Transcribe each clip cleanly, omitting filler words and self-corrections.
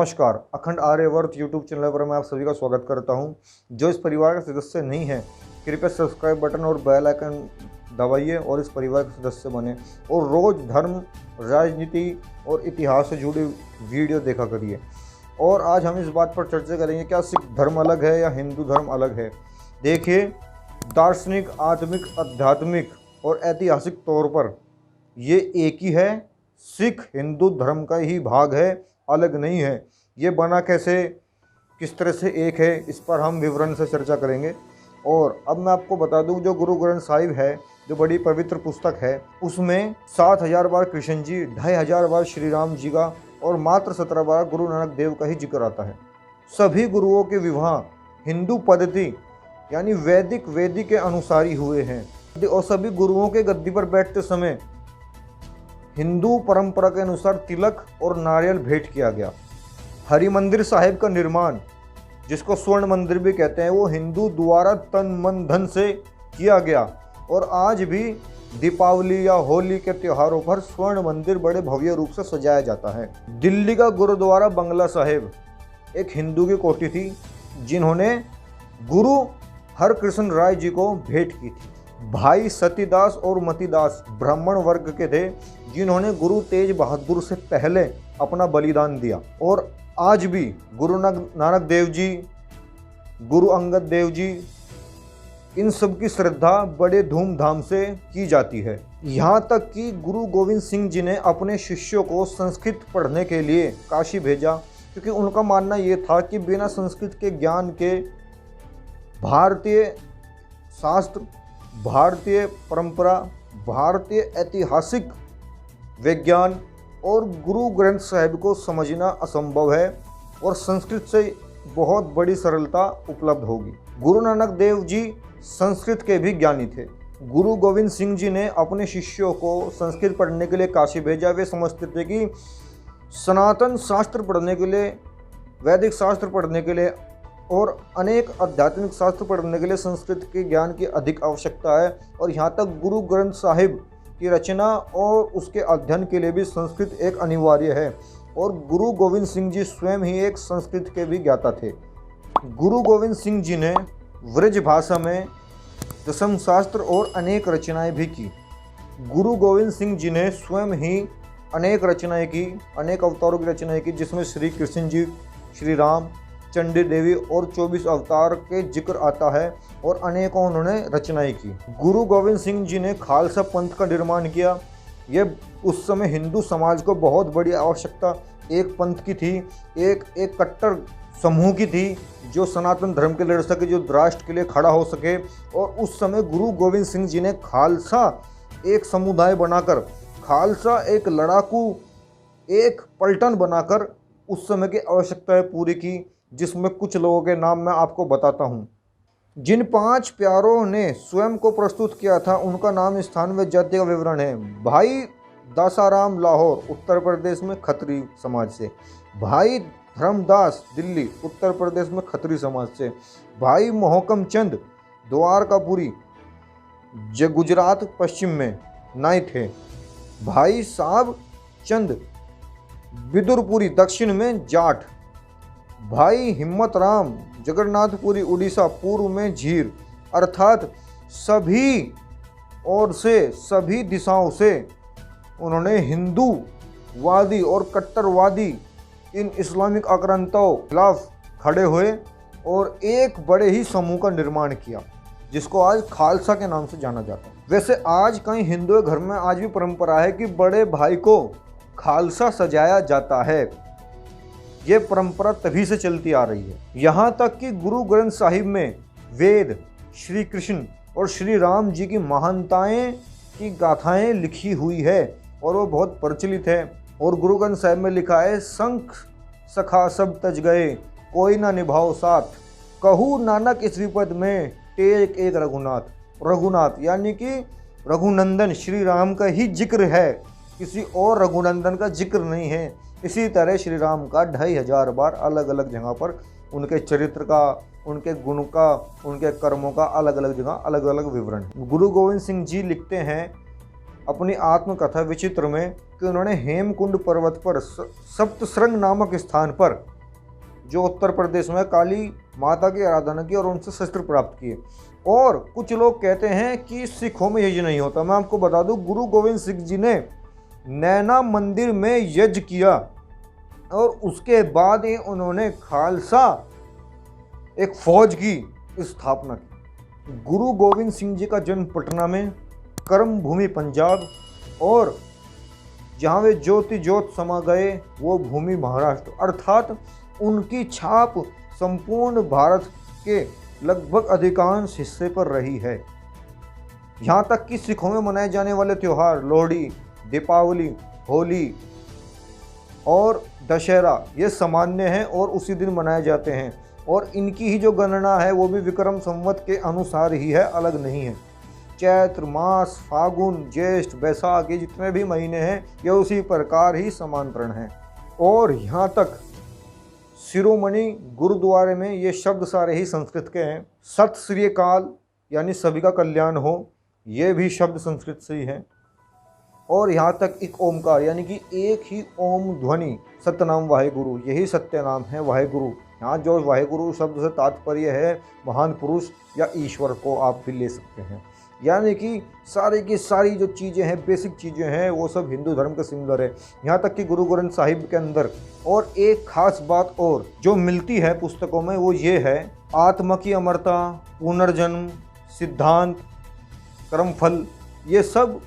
नमस्कार, अखंड Aryavart YouTube channel पर मैं आप सभी का स्वागत करता हूं। जो इस परिवार के सदस्य नहीं हैं, कृपया सब्सक्राइब बटन और बेल आइकन दबाइए और इस परिवार के सदस्य बने और रोज़ धर्म, राजनीति और इतिहास से जुड़ी वीडियो देखा करिए। और आज हम इस बात पर चर्चा करेंगे, क्या सिख धर्म अलग है या हिंदू धर्म अलग है। देखिए, दार्शनिक, आत्मिक, आध्यात्मिक और ऐतिहासिक तौर पर ये एक ही है। सिख हिंदू धर्म का ही भाग है, अलग नहीं है। ये बना कैसे, किस तरह से एक है, इस पर हम विवरण से चर्चा करेंगे। और अब मैं आपको बता दूं, जो गुरु ग्रंथ साहिब है, जो बड़ी पवित्र पुस्तक है, उसमें 7000 बार कृष्ण जी, 2500 बार श्री राम जी का और मात्र 17 बार गुरु नानक देव का ही जिक्र आता है। सभी गुरुओं के विवाह हिंदू पद्धति यानी वैदिक वेदी के अनुसार ही हुए हैं और सभी गुरुओं के गद्दी पर बैठते समय हिंदू परंपरा के अनुसार तिलक और नारियल भेंट किया गया। हरिमंदिर साहिब का निर्माण, जिसको स्वर्ण मंदिर भी कहते हैं, वो हिंदू द्वारा तन मन धन से किया गया और आज भी दीपावली या होली के त्योहारों पर स्वर्ण मंदिर बड़े भव्य रूप से सजाया जाता है। दिल्ली का गुरुद्वारा बंगला साहिब एक हिंदू की कोठी थी, जिन्होंने गुरु हरकृष्ण राय जी को भेंट की थी। भाई सतीदास और मतीदास ब्राह्मण वर्ग के थे, जिन्होंने गुरु तेज बहादुर से पहले अपना बलिदान दिया। और आज भी गुरु नानक देव जी, गुरु अंगद देव जी, इन सब की श्रद्धा बड़े धूमधाम से की जाती है। यहाँ तक कि गुरु गोविंद सिंह जी ने अपने शिष्यों को संस्कृत पढ़ने के लिए काशी भेजा, क्योंकि उनका मानना ये था कि बिना संस्कृत के ज्ञान के भारतीय शास्त्र, भारतीय परंपरा, भारतीय ऐतिहासिक विज्ञान और गुरु ग्रंथ साहिब को समझना असंभव है और संस्कृत से बहुत बड़ी सरलता उपलब्ध होगी। गुरु नानक देव जी संस्कृत के भी ज्ञानी थे। गुरु गोविंद सिंह जी ने अपने शिष्यों को संस्कृत पढ़ने के लिए काशी भेजा। वे समझते थे कि सनातन शास्त्र पढ़ने के लिए, वैदिक शास्त्र पढ़ने के लिए और अनेक आध्यात्मिक शास्त्र पढ़ने के लिए संस्कृत के ज्ञान की अधिक आवश्यकता है। और यहाँ तक गुरु ग्रंथ साहिब की रचना और उसके अध्ययन के लिए भी संस्कृत एक अनिवार्य है। और गुरु गोविंद सिंह जी स्वयं ही एक संस्कृत के भी ज्ञाता थे। गुरु गोविंद सिंह जी ने व्रज भाषा में दशम शास्त्र और अनेक रचनाएं भी की। गुरु गोविंद सिंह जी ने स्वयं ही अनेक रचनाएं की, अनेक अवतारों की रचनाएं की, जिसमें श्री कृष्ण जी, श्री राम, चंडी देवी और 24 अवतार के जिक्र आता है और अनेकों उन्होंने रचनाएं की। गुरु गोविंद सिंह जी ने खालसा पंथ का निर्माण किया। ये उस समय हिंदू समाज को बहुत बड़ी आवश्यकता एक पंथ की थी, एक कट्टर समूह की थी, जो सनातन धर्म के लिए लड़ सके, जो राष्ट्र के लिए खड़ा हो सके। और उस समय गुरु गोविंद सिंह जी ने खालसा एक समुदाय बनाकर, खालसा एक लड़ाकू, एक पलटन बनाकर उस समय की आवश्यकताएं पूरी की, जिसमें कुछ लोगों के नाम मैं आपको बताता हूं। जिन 5 प्यारों ने स्वयं को प्रस्तुत किया था, उनका नाम, स्थान व जाति का विवरण है। भाई दासाराम लाहौर उत्तर प्रदेश में खत्री समाज से, भाई धर्मदास दिल्ली उत्तर प्रदेश में खत्री समाज से, भाई मोहकम चंद द्वारकापुरी गुजरात पश्चिम में नाई थे, भाई साहब चंद बिदुरपुरी दक्षिण में जाट, भाई हिम्मत राम जगन्नाथपुरी उड़ीसा पूर्व में झीर। अर्थात सभी ओर से, सभी दिशाओं से उन्होंने हिंदूवादी और कट्टरवादी इन इस्लामिक आक्रांताओं के खिलाफ खड़े हुए और एक बड़े ही समूह का निर्माण किया, जिसको आज खालसा के नाम से जाना जाता है। वैसे आज कई हिंदू घर में आज भी परंपरा है कि बड़े भाई को खालसा सजाया जाता है। ये परंपरा तभी से चलती आ रही है। यहाँ तक कि गुरु ग्रंथ साहिब में वेद, श्री कृष्ण और श्री राम जी की महानताएं की गाथाएं लिखी हुई है और वो बहुत प्रचलित है। और गुरु ग्रंथ साहिब में लिखा है, संख सखा सब तज गए, कोई ना निभाओ साथ, कहू नानक इस विपद में, टेक एक रघुनाथ। रघुनाथ यानी कि रघुनंदन श्री राम का ही जिक्र है, किसी और रघुनंदन का जिक्र नहीं है। इसी तरह श्री राम का 2500 बार अलग अलग जगह पर उनके चरित्र का, उनके गुण का, उनके कर्मों का अलग अलग जगह अलग अलग विवरण। गुरु गोविंद सिंह जी लिखते हैं अपनी आत्मकथा विचित्र में कि उन्होंने हेमकुंड पर्वत पर सप्तशृंग नामक स्थान पर जो उत्तर प्रदेश में काली माता की आराधना की और उनसे शस्त्र प्राप्त किए। और कुछ लोग कहते हैं कि सिखों में यज्ञ नहीं होता। मैं आपको बता दूं, गुरु गोविंद सिंह जी ने नैना मंदिर में यज्ञ किया और उसके बाद ही उन्होंने खालसा एक फौज की स्थापना की। गुरु गोविंद सिंह जी का जन्म पटना में, कर्म भूमि पंजाब, और जहाँ वे ज्योति ज्योत समा गए वो भूमि महाराष्ट्र। अर्थात उनकी छाप संपूर्ण भारत के लगभग अधिकांश हिस्से पर रही है। यहाँ तक कि सिखों में मनाए जाने वाले त्यौहार लोहड़ी, दीपावली, होली और दशहरा ये सामान्य हैं और उसी दिन मनाए जाते हैं। और इनकी ही जो गणना है वो भी विक्रम संवत के अनुसार ही है, अलग नहीं है। चैत्र मास, फागुन, ज्येष्ठ, बैसाख, ये जितने भी महीने हैं ये उसी प्रकार ही समांतरण हैं। और यहाँ तक शिरोमणि गुरुद्वारे में ये शब्द सारे ही संस्कृत के हैं। सत श्री अकाल यानी सभी का कल्याण हो, ये भी शब्द संस्कृत से ही हैं। और यहाँ तक एक ओमकार यानी कि एक ही ओम ध्वनि, सत्यनाम वाहेगुरु, यही सत्य नाम है वाहेगुरु। यहाँ जो वाहेगुरु शब्द से तात्पर्य है महान पुरुष या ईश्वर को आप भी ले सकते हैं। यानी कि सारी की सारी जो चीज़ें हैं, बेसिक चीज़ें हैं, वो सब हिंदू धर्म के सिमिलर है। यहाँ तक कि गुरु ग्रंथ साहिब के अंदर और एक खास बात और जो मिलती है पुस्तकों में वो ये है, आत्मा की अमरता, पुनर्जन्म, सिद्धांत, कर्मफल, ये सब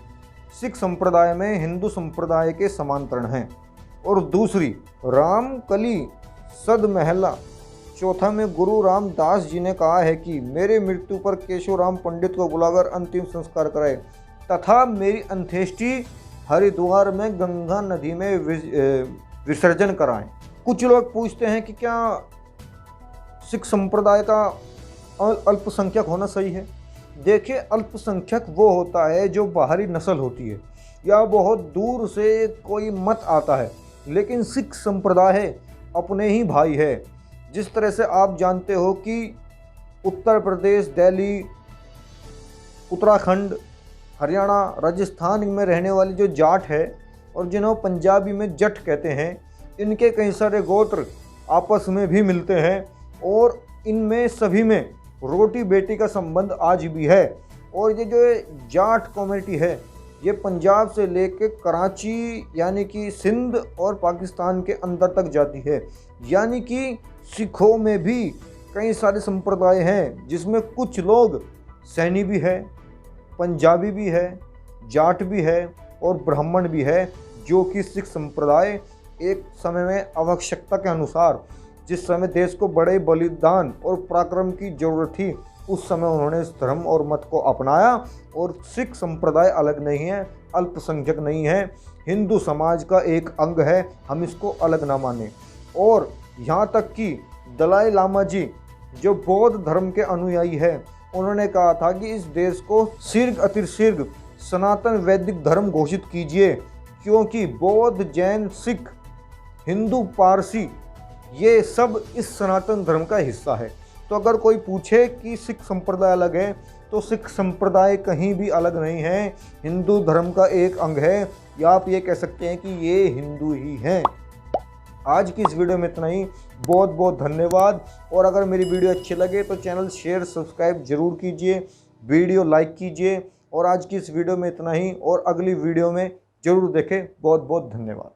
सिख संप्रदाय में हिंदू संप्रदाय के समांतरण हैं। और दूसरी रामकली सद महला चौथा में गुरु रामदास जी ने कहा है कि मेरे मृत्यु पर केशव राम पंडित को बुलाकर अंतिम संस्कार कराए तथा मेरी अंत्येष्टि हरिद्वार में गंगा नदी में विसर्जन कराएं। कुछ लोग पूछते हैं कि क्या सिख संप्रदाय का अल्पसंख्यक होना सही है। देखिए, अल्पसंख्यक वो होता है जो बाहरी नस्ल होती है या बहुत दूर से कोई मत आता है, लेकिन सिख संप्रदाय अपने ही भाई है। जिस तरह से आप जानते हो कि उत्तर प्रदेश, दिल्ली, उत्तराखंड, हरियाणा, राजस्थान में रहने वाली जो जाट है और जिन्हें पंजाबी में जट कहते हैं, इनके कई सारे गोत्र आपस में भी मिलते हैं और इनमें सभी में रोटी बेटी का संबंध आज भी है। और ये जो जाट कम्युनिटी है ये पंजाब से लेकर कराची यानी कि सिंध और पाकिस्तान के अंदर तक जाती है। यानी कि सिखों में भी कई सारे संप्रदाय हैं जिसमें कुछ लोग सैनी भी है, पंजाबी भी है, जाट भी है और ब्राह्मण भी है, जो कि सिख संप्रदाय एक समय में आवश्यकता के अनुसार, जिस समय देश को बड़े बलिदान और पराक्रम की जरूरत थी, उस समय उन्होंने इस धर्म और मत को अपनाया। और सिख संप्रदाय अलग नहीं है, अल्पसंख्यक नहीं है, हिंदू समाज का एक अंग है, हम इसको अलग ना माने। और यहाँ तक कि दलाई लामा जी जो बौद्ध धर्म के अनुयायी है, उन्होंने कहा था कि इस देश को शीर्घ अतिशीर्घ सनातन वैदिक धर्म घोषित कीजिए, क्योंकि बौद्ध, जैन, सिख, हिंदू, पारसी ये सब इस सनातन धर्म का हिस्सा है। तो अगर कोई पूछे कि सिख संप्रदाय अलग है, तो सिख संप्रदाय कहीं भी अलग नहीं है, हिंदू धर्म का एक अंग है, या आप ये कह सकते हैं कि ये हिंदू ही हैं। आज की इस वीडियो में इतना ही। बहुत बहुत धन्यवाद। और अगर मेरी वीडियो अच्छी लगे तो चैनल शेयर सब्सक्राइब जरूर कीजिए, वीडियो लाइक कीजिए। और आज की इस वीडियो में इतना ही, और अगली वीडियो में जरूर देखें। बहुत बहुत धन्यवाद।